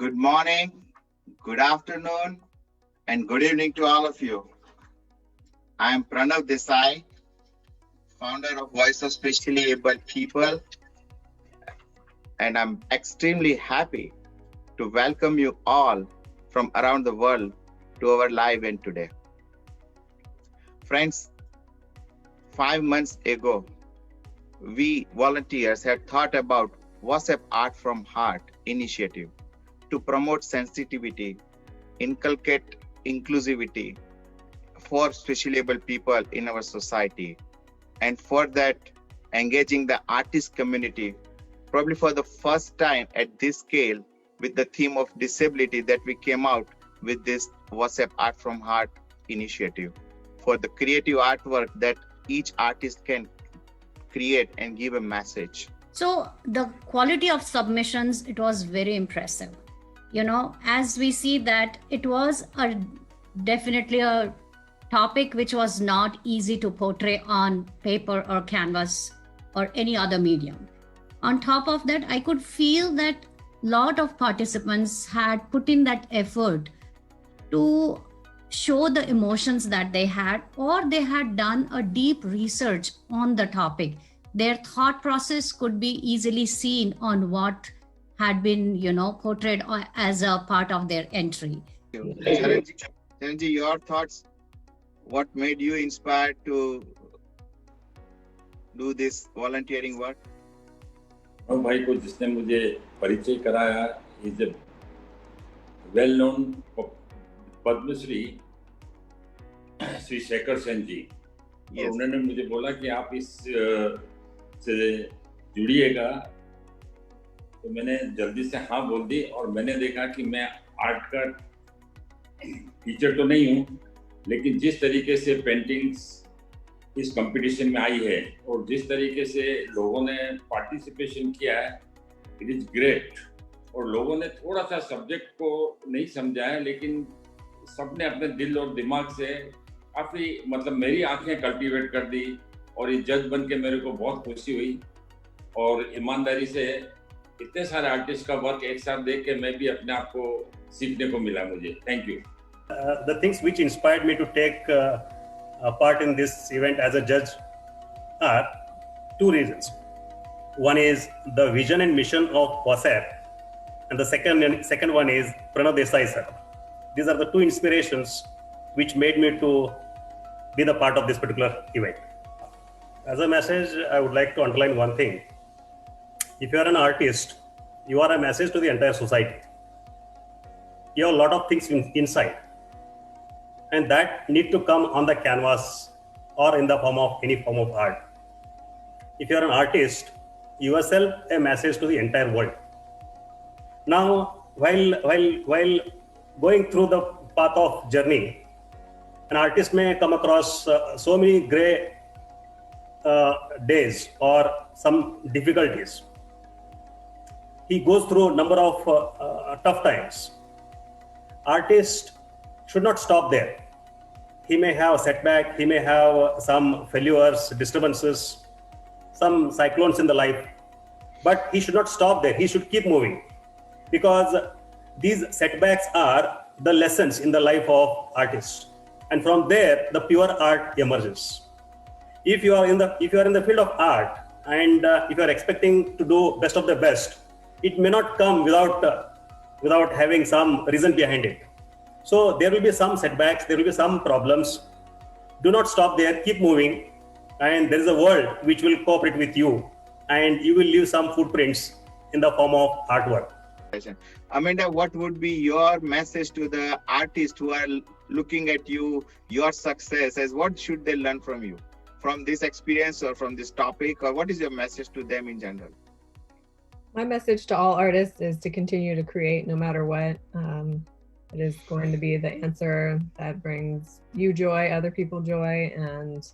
Good morning, good afternoon, and good evening to all of you. I am Pranav Desai, founder of Voice of Specially Abled People, and I'm extremely happy to welcome you all from around the world to our live event today. Friends, 5 months ago, we volunteers had thought about WhatsApp Art from Heart initiative to promote sensitivity, inculcate inclusivity for specially able people in our society, and for that, engaging the artist community, probably for the first time at this scale, with the theme of disability, that we came out with this WhatsApp Art from Heart initiative for the creative artwork that each artist can create and give a message. So the quality of submissions, it was very impressive. As we see that it was definitely a topic which was not easy to portray on paper or canvas or any other medium. On top of that, I could feel that a lot of participants had put in that effort to show the emotions that they had, or they had done a deep research on the topic. Their thought process could be easily seen on what had been, portrayed as a part of their entry. Charanji, your thoughts? What made you inspired to do this volunteering work? भाई को जिसने मुझे परिचय कराया, is a well known Padmashri Shri Shekhar Sen ji. Yes. उन्होंने मुझे बोला कि आप इस से जुड़िएगा, तो मैंने जल्दी से हाँ बोल दी. और मैंने देखा कि मैं आर्ट का टीचर तो नहीं हूँ, लेकिन जिस तरीके से पेंटिंग्स इस कंपटीशन में आई है और जिस तरीके से लोगों ने पार्टिसिपेशन किया है, इट इज ग्रेट. और लोगों ने थोड़ा सा सब्जेक्ट को नहीं समझा है, लेकिन सबने अपने दिल और दिमाग से काफ़ी मेरी आंखें कल्टीवेट कर दी. और ये जज बन के मेरे को बहुत खुशी हुई. और ईमानदारी से इतने सारे आर्टिस्ट का वर्क एक साथ देख के मैं भी अपने आप को सीखने को मिला मुझे. Thank you. The things which inspired me to take a part in this event as a judge are two reasons. One is the vision and mission of WhatsApp, and the second one is Pranav Desai sir. These are the two inspirations which made me to be the part of this particular event. As a message, I would like to underline one thing. If you are an artist, you are a message to the entire society. You have a lot of things inside, and that need to come on the canvas or in the form of any form of art. If you are an artist, you yourself a message to the entire world. Now, while going through the path of journey, an artist may come across so many gray days or some difficulties. He goes through a number of tough times. Artist should not stop there. He may have a setback, he may have some failures, disturbances, some cyclones in the life, but he should not stop there. He should keep moving, because these setbacks are the lessons in the life of artists, and from there the pure art emerges. If you are in the field of art, and if you are expecting to do best of the best, it may not come without having some reason behind it. So there will be some setbacks, there will be some problems. Do not stop there, keep moving, and there is a world which will cooperate with you, and you will leave some footprints in the form of artwork. Amanda, what would be your message to the artists who are looking at you, your success, as what should they learn from you, from this experience or from this topic, or what is your message to them in general? My message to all artists is to continue to create no matter what. It is going to be the answer that brings you joy, other people joy, and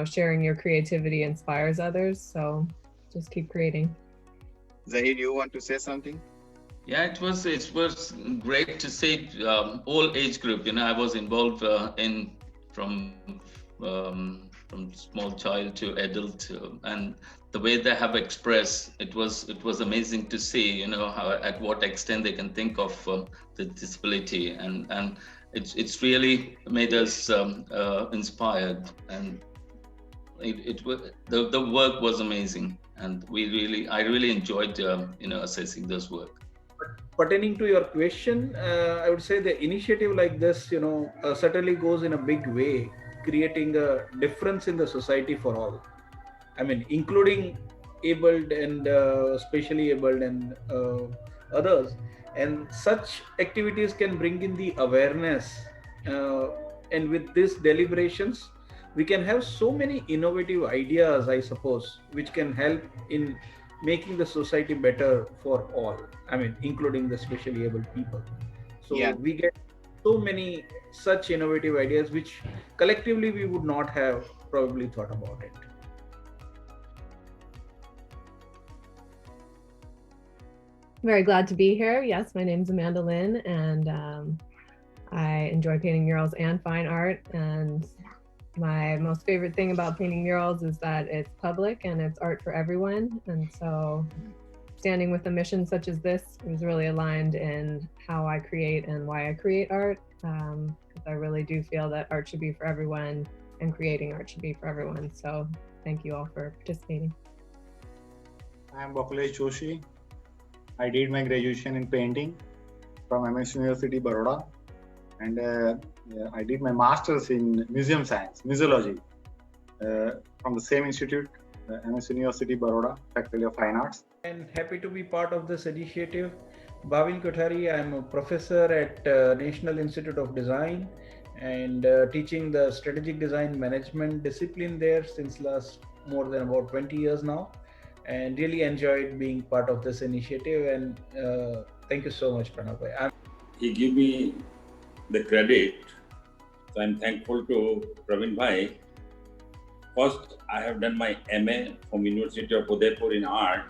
sharing your creativity inspires others. So just keep creating. Zahir, you want to say something? Yeah, it was great to see all age group. I was involved from from small child to adult, and the way they have expressed, it was amazing to see, you know, how at what extent they can think of the disability, and it's really made us inspired, and the work was amazing, and I really enjoyed you know, assessing this work. Pertaining to your question, I would say the initiative like this, you know, certainly goes in a big way, creating a difference in the society for all. I mean, including abled and specially abled and others. And such activities can bring in the awareness. And with these deliberations, we can have so many innovative ideas, I suppose, which can help in making the society better for all. I mean, including the specially able people. So Yeah. we get so many such innovative ideas, which collectively we would not have probably thought about it. Very glad to be here. Yes, my name's Amanda Lynn, and I enjoy painting murals and fine art. And my most favorite thing about painting murals is that it's public and it's art for everyone. And so standing with a mission such as this is really aligned in how I create and why I create art. Because I really do feel that art should be for everyone and creating art should be for everyone. So thank you all for participating. I am Bakalesh Joshi. I did my graduation in painting from MS University, Baroda, and I did my master's in museum science, museology, from the same institute, MS University, Baroda, Faculty of Fine Arts. And happy to be part of this initiative. Bhavin Kothari, I'm a professor at National Institute of Design and teaching the strategic design management discipline there since last more than about 20 years now, and really enjoyed being part of this initiative. And thank you so much, Pranabhai. He gave me the credit, so I'm thankful to Praveen Bhai. First, I have done my MA from University of Udaipur in art,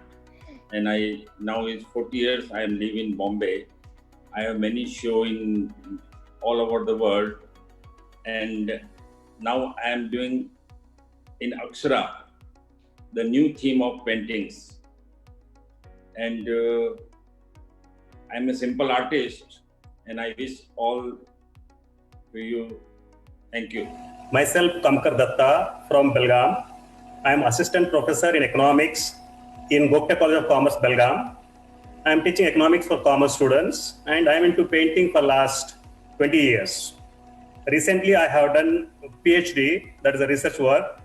and I now is 40 years I am living in Bombay. I have many shows in all over the world, and now I am doing in Akshara the new theme of paintings. And I'm a simple artist, and I wish all to you. Thank you. Myself, Kamkar Datta from Belgaum. I am assistant professor in economics in Gokta College of Commerce, Belgaum. I am teaching economics for commerce students, and I am into painting for last 20 years. Recently, I have done a PhD, that is a research work,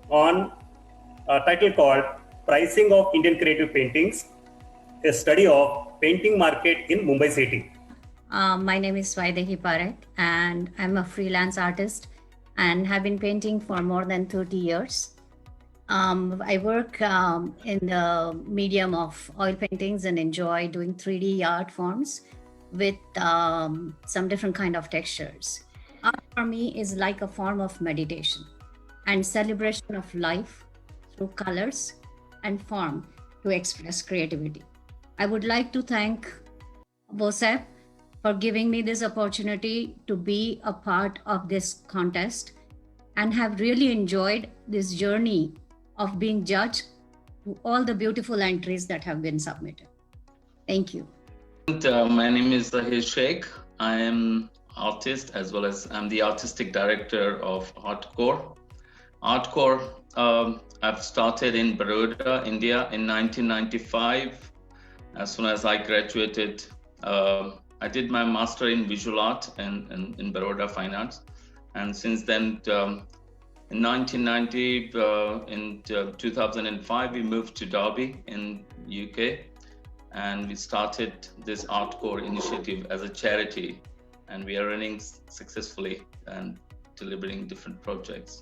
on a title called Pricing of Indian Creative Paintings, a study of painting market in Mumbai city. My name is Swaidehi Parekh, and I'm a freelance artist and have been painting for more than 30 years. I work in the medium of oil paintings and enjoy doing 3D art forms with some different kind of textures. Art for me is like a form of meditation and celebration of life through colors and form to express creativity. I would like to thank WOSEP for giving me this opportunity to be a part of this contest and have really enjoyed this journey of being judged to all the beautiful entries that have been submitted. Thank you. My name is Zahir Sheikh. I am artist as well as I'm the artistic director of Artcore. Artcore, I've started in Baroda, India in 1995. As soon as I graduated, I did my master in visual art and in Baroda Fine Arts. And since then, in 1990, in 2005, we moved to Derby in UK, and we started this Artcore initiative as a charity, and we are running successfully and delivering different projects.